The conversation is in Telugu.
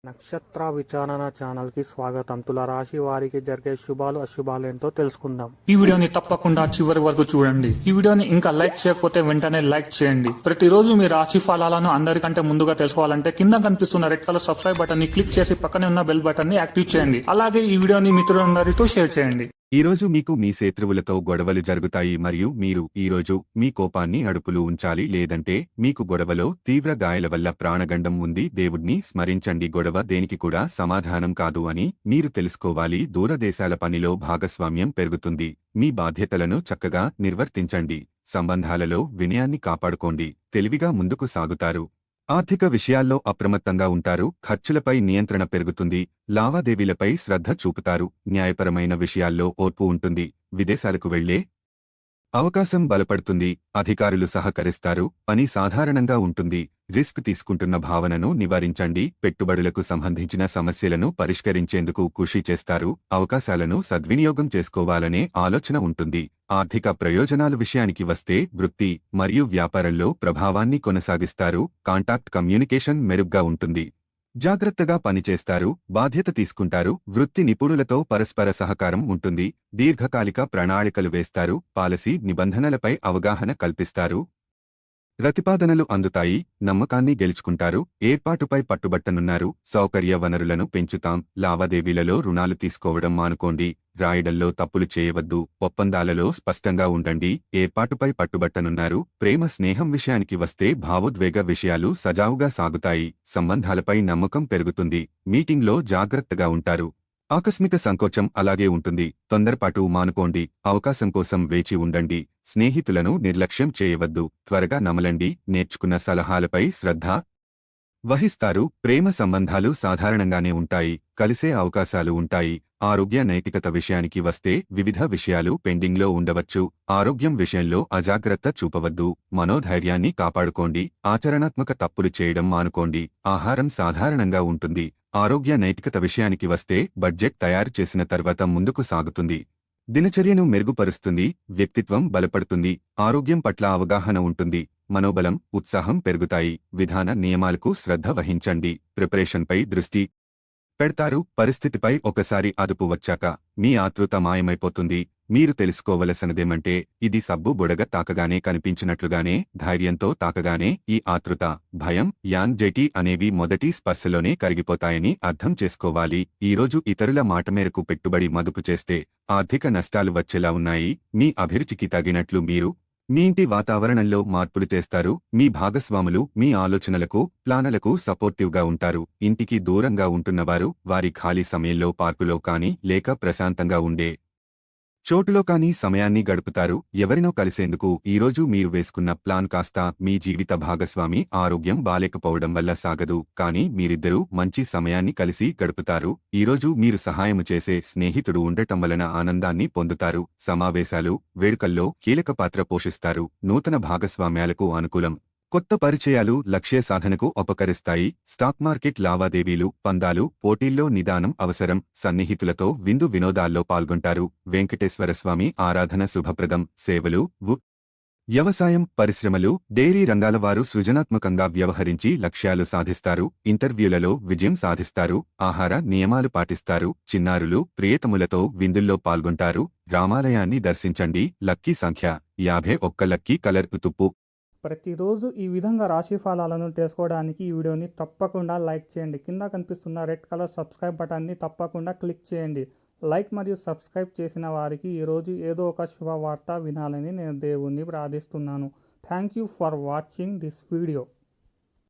నక్షత్ర విచారణ ఛానల్ కి స్వాగతం. తులారాశి వారికి జరిగే శుభాలు అశుభాలు ఏంటో తెలుసుకుందాం. ఈ వీడియోని తప్పకుండా చివరి వరకు చూడండి. ఈ వీడియోని ఇంకా లైక్ చేయకపోతే వెంటనే లైక్ చేయండి. ప్రతిరోజు మీ రాశి ఫలాలను అందరికంటే ముందుగా తెలుసుకోవాలంటే కింద కనిపిస్తున్న రెడ్ కలర్ సబ్స్క్రైబ్ బటన్ ని క్లిక్ చేసి పక్కనే ఉన్న బెల్ బటన్ ని యాక్టివ్ చేయండి. అలాగే ఈ వీడియోని మిత్రులందరితో షేర్ చేయండి. ఈరోజు మీకు మీ శత్రువులతో గొడవలు జరుగుతాయి మరియు మీరు ఈరోజు మీ కోపాన్ని అదుపులో ఉంచాలి, లేదంటే మీకు గొడవలో తీవ్ర గాయాల వల్ల ప్రాణగండం ఉంది. దేవుణ్ణి స్మరించండి. గొడవ దేనికి కూడా సమాధానం కాదు అని మీరు తెలుసుకోవాలి. దూరదేశాల పనిలో భాగస్వామ్యం పెరుగుతుంది. మీ బాధ్యతలను చక్కగా నిర్వర్తించండి. సంబంధాలలో వినయాన్ని కాపాడుకోండి. తెలివిగా ముందుకు సాగుతారు. ఆర్థిక విషయాల్లో అప్రమత్తంగా ఉంటారు. ఖర్చులపై నియంత్రణ పెరుగుతుంది. లావాదేవీలపై శ్రద్ధ చూపుతారు. న్యాయపరమైన విషయాల్లో ఓర్పు ఉంటుంది. విదేశాలకు వెళ్లే అవకాశం బలపడుతుంది. అధికారులు సహకరిస్తారు. పని సాధారణంగా ఉంటుంది. రిస్క్ తీసుకుంటున్న భావనను నివారించండి. పెట్టుబడులకు సంబంధించిన సమస్యలను పరిష్కరించేందుకు కృషి చేస్తారు. అవకాశాలను సద్వినియోగం చేసుకోవాలనే ఆలోచన ఉంటుంది. ఆర్థిక ప్రయోజనాల విషయానికి వస్తే వృత్తి మరియు వ్యాపారంలో ప్రభావాన్ని కొనసాగిస్తారు. కాంటాక్ట్ కమ్యూనికేషన్ మెరుగ్గా ఉంటుంది. జాగ్రత్తగా పనిచేస్తారు. బాధ్యత తీసుకుంటారు. వృత్తి నిపుణులతో పరస్పర సహకారం ఉంటుంది. దీర్ఘకాలిక ప్రణాళికలు వేస్తారు. పాలసీ నిబంధనలపై అవగాహన కల్పిస్తారు. ప్రతిపాదనలు అందుతాయి. నమ్మకాన్ని గెలుచుకుంటారు. ఏర్పాటుపై పట్టుబట్టనున్నారు. సౌకర్య వనరులను పెంచుతాం. లావాదేవీలలో రుణాలు తీసుకోవడం మానుకోండి. రాయడంలో తప్పులు చేయవద్దు. ఒప్పందాలలో స్పష్టంగా ఉండండి. ఏర్పాటుపై పట్టుబట్టనున్నారు. ప్రేమ స్నేహం విషయానికి వస్తే భావోద్వేగ విషయాలు సజావుగా సాగుతాయి. సంబంధాలపై నమ్మకం పెరుగుతుంది. మీటింగ్లో జాగ్రత్తగా ఉంటారు. ఆకస్మిక సంకోచం అలాగే ఉంటుంది. తొందరపాటు మానుకోండి. అవకాశం కోసం వేచి ఉండండి. స్నేహితులను నిర్లక్ష్యం చేయవద్దు. త్వరగా నమలండి. నేర్చుకున్న సలహాలపై శ్రద్ధ వహిస్తారు. ప్రేమ సంబంధాలు సాధారణంగానే ఉంటాయి. కలిసే అవకాశాలు ఉంటాయి. ఆరోగ్య నైతికత విషయానికి వస్తే వివిధ విషయాలు పెండింగ్లో ఉండవచ్చు. ఆరోగ్యం విషయంలో అజాగ్రత్త చూపవద్దు. మనోధైర్యాన్ని కాపాడుకోండి. ఆచరణాత్మక తప్పులు చేయడం మానుకోండి. ఆహారం సాధారణంగా ఉంటుంది. ఆరోగ్య నైతికత విషయానికి వస్తే బడ్జెట్ తయారు చేసిన తర్వాత ముందుకు సాగుతుంది. దినచర్యను మెరుగుపరుస్తుంది. వ్యక్తిత్వం బలపడుతుంది. ఆరోగ్యం పట్ల అవగాహన ఉంటుంది. మనోబలం, ఉత్సాహం పెరుగుతాయి. విధాన నియమాలకు శ్రద్ధ వహించండి. ప్రిపరేషన్పై దృష్టి పెడతారు. పరిస్థితిపై ఒకసారి అదుపు వచ్చాక మీ ఆతృత మాయమైపోతుంది. మీరు తెలుసుకోవలసినదేమంటే ఇది సబ్బు బుడగ తాకగానే కనిపించినట్లుగానే, ధైర్యంతో తాకగానే ఈ ఆతృత, భయం, యాంగ్జైటీ అనేవి మొదటి స్పర్శలోనే కరిగిపోతాయని అర్థం చేసుకోవాలి. ఈరోజు ఇతరుల మాట మేరకు పెట్టుబడి మదుపు చేస్తే ఆర్థిక నష్టాలు వచ్చేలా ఉన్నాయి. మీ అభిరుచికి తగినట్లు మీరు మీ ఇంటి వాతావరణంలో మార్పులు చేస్తారు. మీ భాగస్వాములు మీ ఆలోచనలకు, ప్లానలకు సపోర్టివ్గా ఉంటారు. ఇంటికి దూరంగా ఉంటున్నవారు వారి ఖాళీ సమయంలో పార్కులో కానీ లేక ప్రశాంతంగా ఉండే చోటులో కానీ సమయాన్ని గడుపుతారు. ఎవరినో కలిసేందుకు ఈరోజు మీరు వేసుకున్న ప్లాన్ కాస్త మీ జీవిత భాగస్వామి ఆరోగ్యం బాలేకపోవడం వల్ల సాగదు. కానీ మీరిద్దరూ మంచి సమయాన్ని కలిసి గడుపుతారు. ఈరోజు మీరు సహాయము చేసే స్నేహితుడు ఉండటం వలన ఆనందాన్ని పొందుతారు. సమావేశాలు, వేడుకల్లో కీలక పాత్ర పోషిస్తారు. నూతన భాగస్వామ్యాలకు అనుకూలం. కొత్త పరిచయాలు లక్ష్య సాధనకు ఉపకరిస్తాయి. స్టాక్ మార్కెట్ లావాదేవీలు, పందాలు, పోటీల్లో నిదానం అవసరం. సన్నిహితులతో విందు వినోదాల్లో పాల్గొంటారు. వెంకటేశ్వరస్వామి ఆరాధన శుభప్రదం. సేవలు, వ్యవసాయం, పరిశ్రమలు, డైరీ రంగాల వారు సృజనాత్మకంగా వ్యవహరించి లక్ష్యాలు సాధిస్తారు. ఇంటర్వ్యూలలో విజయం సాధిస్తారు. ఆహార నియమాలు పాటిస్తారు. చిన్నారులు ప్రియతములతో విందుల్లో పాల్గొంటారు. రామాలయాన్ని దర్శించండి. లక్కీ సంఖ్య 51. లక్కీ కలర్ తుప్పు. ప్రతిరోజు ఈ విధంగా రాశి ఫలాలను తెలుసుకోవడానికి ఈ వీడియోని తప్పకుండా లైక్ చేయండి. కింద కనిపిస్తున్న రెడ్ కలర్ సబ్స్క్రైబ్ బటన్ని తప్పకుండా క్లిక్ చేయండి. లైక్ మరియు సబ్స్క్రైబ్ చేసిన వారికి ఈరోజు ఏదో ఒక శుభవార్త వినాలని నేను దేవుణ్ణి ప్రార్థిస్తున్నాను. Thank you for watching this video.